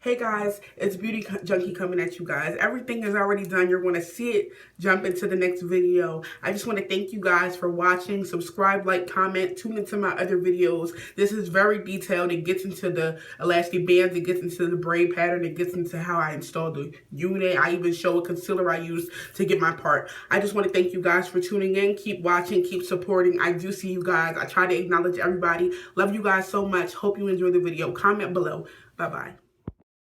Hey guys, it's Beauty Junkie coming at you guys. Everything is already done. You're going to see it jump into the next video. I just want to thank you guys for watching. Subscribe, like, comment, tune into my other videos. This is very detailed. It gets into the elastic bands. It gets into the braid pattern. It gets into how I installed the unit. I even show a concealer I used to get my part. I just want to thank you guys for tuning in. Keep watching. Keep supporting. I do see you guys. I try to acknowledge everybody. Love you guys so much. Hope you enjoy the video. Comment below. Bye-bye.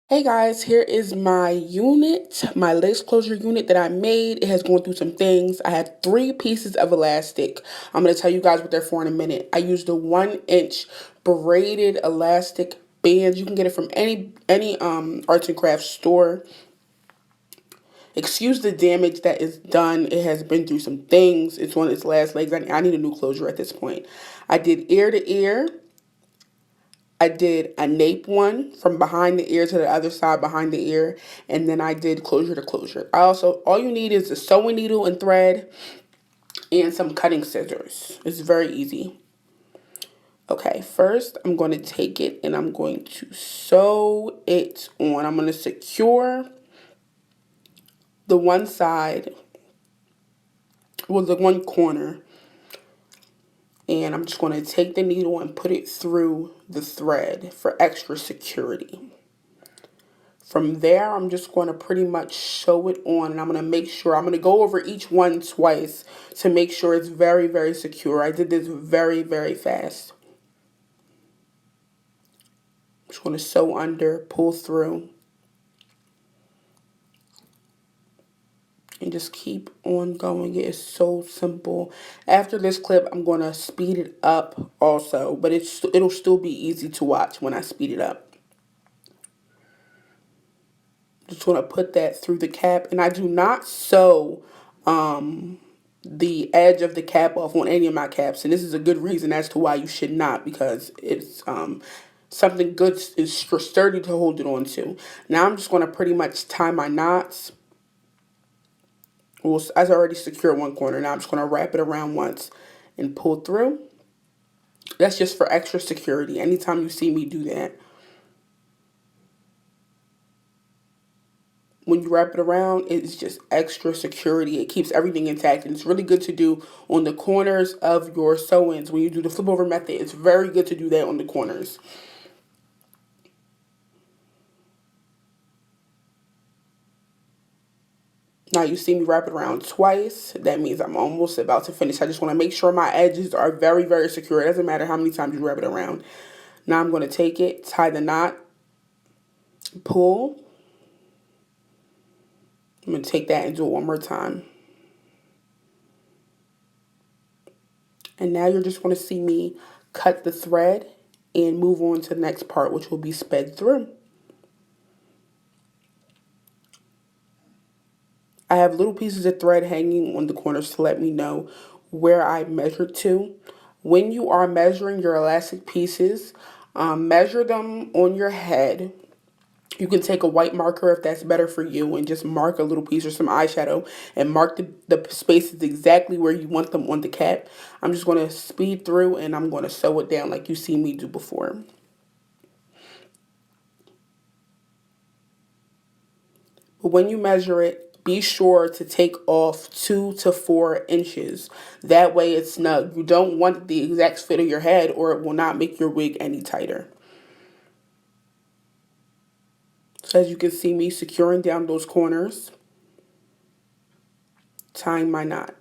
Hey guys, here is my unit, my lace closure unit that I made. It has gone through some things. I had 3 pieces of elastic. I'm going to tell you guys what they're for in a minute. I used a 1-inch braided elastic bands. You can get it from any arts and crafts store. Excuse the damage that is done. It has been through some things. It's on its last legs. I need a new closure at this point. I did ear to ear. I did a nape one from behind the ear to the other side behind the ear, and then I did closure to closure. All you need is a sewing needle and thread and some cutting scissors. It's very easy. Okay, first I'm going to take it and I'm going to sew it on. I'm going to secure the one side, well, the one corner, and I'm just going to take the needle and put it through the thread for extra security. From there, I'm just going to pretty much sew it on, and I'm going to make sure, I'm going to go over each one twice to make sure it's very, very secure. I did this very, very fast. I'm just going to sew under, pull through, and just keep on going. It is so simple. After this clip, I'm going to speed it up also, but it'll still be easy to watch when I speed it up. Just want to put that through the cap, and I do not sew the edge of the cap off on any of my caps, and this is a good reason as to why you should not, because it's something good, is sturdy to hold it on to. Now I'm just going to pretty much tie my knots. Well, as I already secured one corner, now I'm just going to wrap it around once and pull through. That's just for extra security. Anytime you see me do that, when you wrap it around, it's just extra security. It keeps everything intact, and it's really good to do on the corners of your sew-ins. When you do the flip over method, it's very good to do that on the corners. Now you see me wrap it around twice. That means I'm almost about to finish. I just want to make sure my edges are very, very secure. It doesn't matter how many times you wrap it around. Now I'm going to take it, tie the knot, pull. I'm going to take that and do it one more time. And now you're just going to see me cut the thread and move on to the next part, which will be sped through. I have little pieces of thread hanging on the corners to let me know where I measured to. When you are measuring your elastic pieces, measure them on your head. You can take a white marker if that's better for you and just mark a little piece or some eyeshadow and mark the spaces exactly where you want them on the cap. I'm just going to speed through and I'm going to sew it down like you see me do before. But when you measure it, be sure to take off 2 to 4 inches. That way it's snug. You don't want the exact fit of your head or it will not make your wig any tighter. So as you can see me securing down those corners, tying my knot.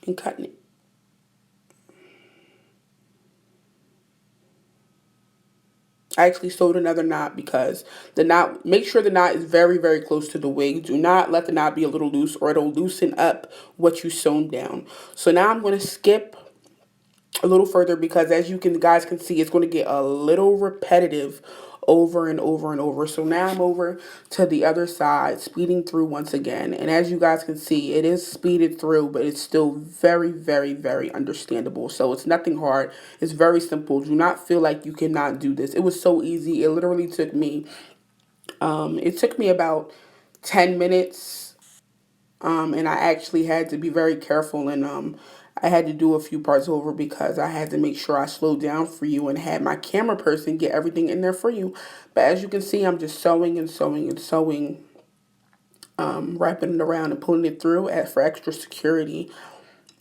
And cutting it. I actually sewed another knot because the knot, make sure the knot is very, very close to the wig. Do not let the knot be a little loose or it'll loosen up what you sewn down. So now I'm going to skip a little further because as you guys can see, it's going to get a little repetitive over and over and over. So now I'm over to the other side, speeding through once again. And as you guys can see, it is speeded through, but it's still very, very, very understandable. So it's nothing hard. It's very simple. Do not feel like you cannot do this. It was so easy. It literally took me, about 10 minutes And I actually had to be very careful, and I had to do a few parts over because I had to make sure I slowed down for you and had my camera person get everything in there for you. But as you can see, I'm just sewing and sewing and sewing, wrapping it around and pulling it through for extra security.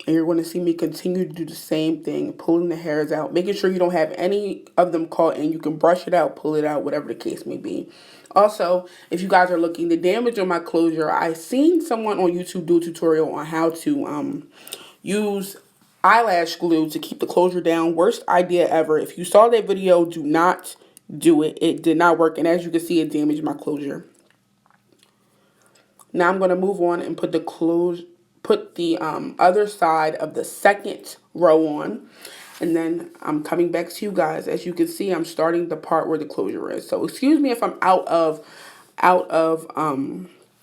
And you're going to see me continue to do the same thing, pulling the hairs out, making sure you don't have any of them caught, and you can brush it out, pull it out, whatever the case may be. Also, if you guys are looking, the damage on my closure, I seen someone on YouTube do a tutorial on how to use eyelash glue to keep the closure down. Worst idea ever. If you saw that video, do not do it. It did not work, and as you can see, it damaged my closure. Now I'm going to move on and put the other side of the second row on. And then I'm coming back to you guys. As you can see, I'm starting the part where the closure is. So excuse me if I'm out of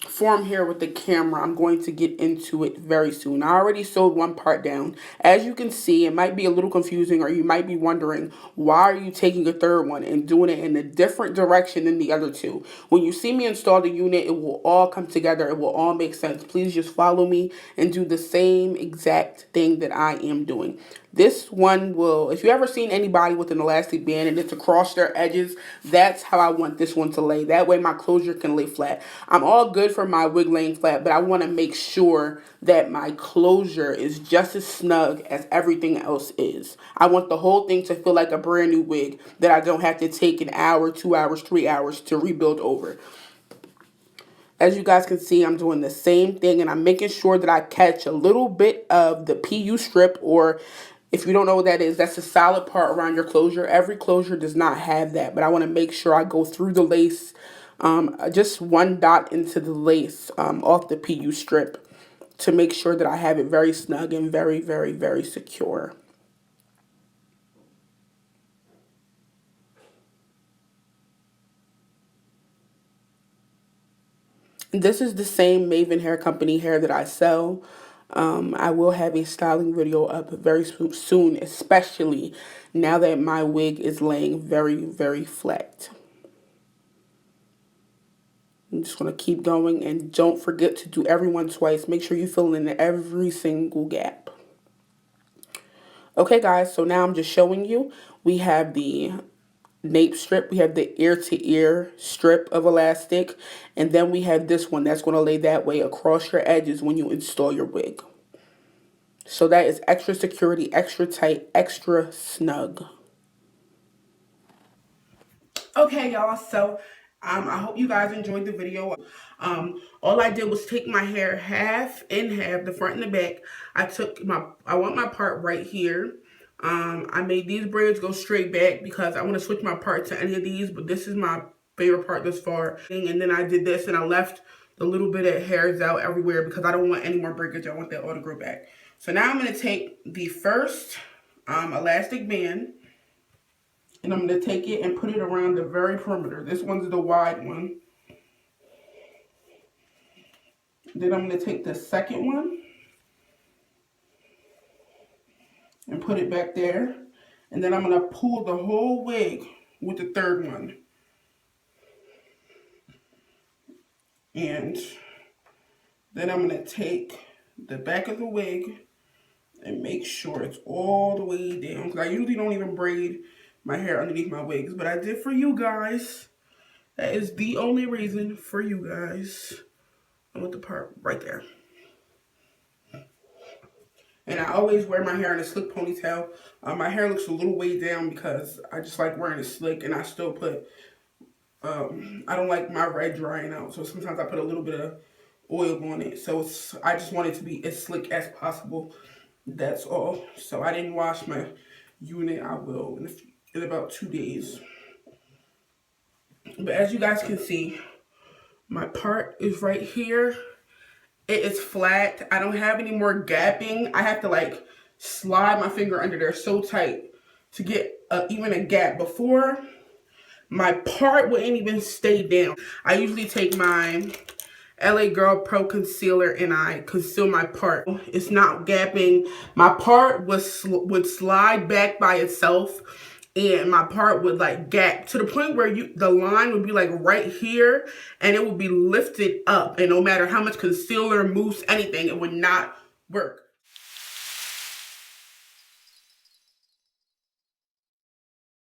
form here with the camera. I'm going to get into it very soon. I already sewed one part down. As you can see, it might be a little confusing, or you might be wondering, why are you taking a third one and doing it in a different direction than the other two? When you see me install the unit, it will all come together. It will all make sense. Please just follow me and do the same exact thing that I am doing. This one will, if you ever seen anybody with an elastic band and it's across their edges, that's how I want this one to lay. That way my closure can lay flat. I'm all good for my wig laying flat, but I want to make sure that my closure is just as snug as everything else is. I want the whole thing to feel like a brand new wig that I don't have to take an hour, 2 hours, 3 hours to rebuild over. As you guys can see, I'm doing the same thing, and I'm making sure that I catch a little bit of the PU strip, or if you don't know what that is, that's a solid part around your closure. Every closure does not have that, but I want to make sure I go through the lace, just one dot into the lace off the PU strip to make sure that I have it very snug and very, very, very secure. This is the same Mayvenn Hair Company hair that I sell. I will have a styling video up very soon, especially now that my wig is laying very, very flat. I'm just going to keep going, and don't forget to do everyone twice. Make sure you fill in every single gap. Okay, guys, so now I'm just showing you. We have the nape strip, we have the ear-to-ear strip of elastic, and then we have this one that's going to lay that way across your edges when you install your wig. So that is extra security, extra tight, extra snug. Okay, y'all, so I hope you guys enjoyed the video. All I did was take my hair half and half, the front and the back. I want my part right here. I made these braids go straight back because I want to switch my part to any of these, but this is my favorite part thus far. And then I did this, and I left the little bit of hairs out everywhere because I don't want any more breakage. I want that all to grow back. So now I'm going to take the first elastic band, and I'm going to take it and put it around the very perimeter. This one's the wide one. Then I'm going to take the second one and put it back there. And then I'm going to pull the whole wig with the third one. And then I'm going to take the back of the wig and make sure it's all the way down. Because I usually don't even braid my hair underneath my wigs, but I did for you guys. That is the only reason for you guys. I want the part right there. And I always wear my hair in a slick ponytail. My hair looks a little way down because I just like wearing it slick, and I still put, I don't like my red drying out, so sometimes I put a little bit of oil on it. So I just want it to be as slick as possible. That's all. So I didn't wash my unit. I will in about 2 days. But as you guys can see, my part is right here. It is flat. I don't have any more gapping. I have to like slide my finger under there so tight to get even a gap. Before, my part wouldn't even stay down. I usually take my LA Girl Pro Concealer and I conceal my part. It's not gapping. My part would slide back by itself. and my part would like gap to the point where the line would be like right here, and it would be lifted up, and no matter how much concealer, mousse, anything, it would not work.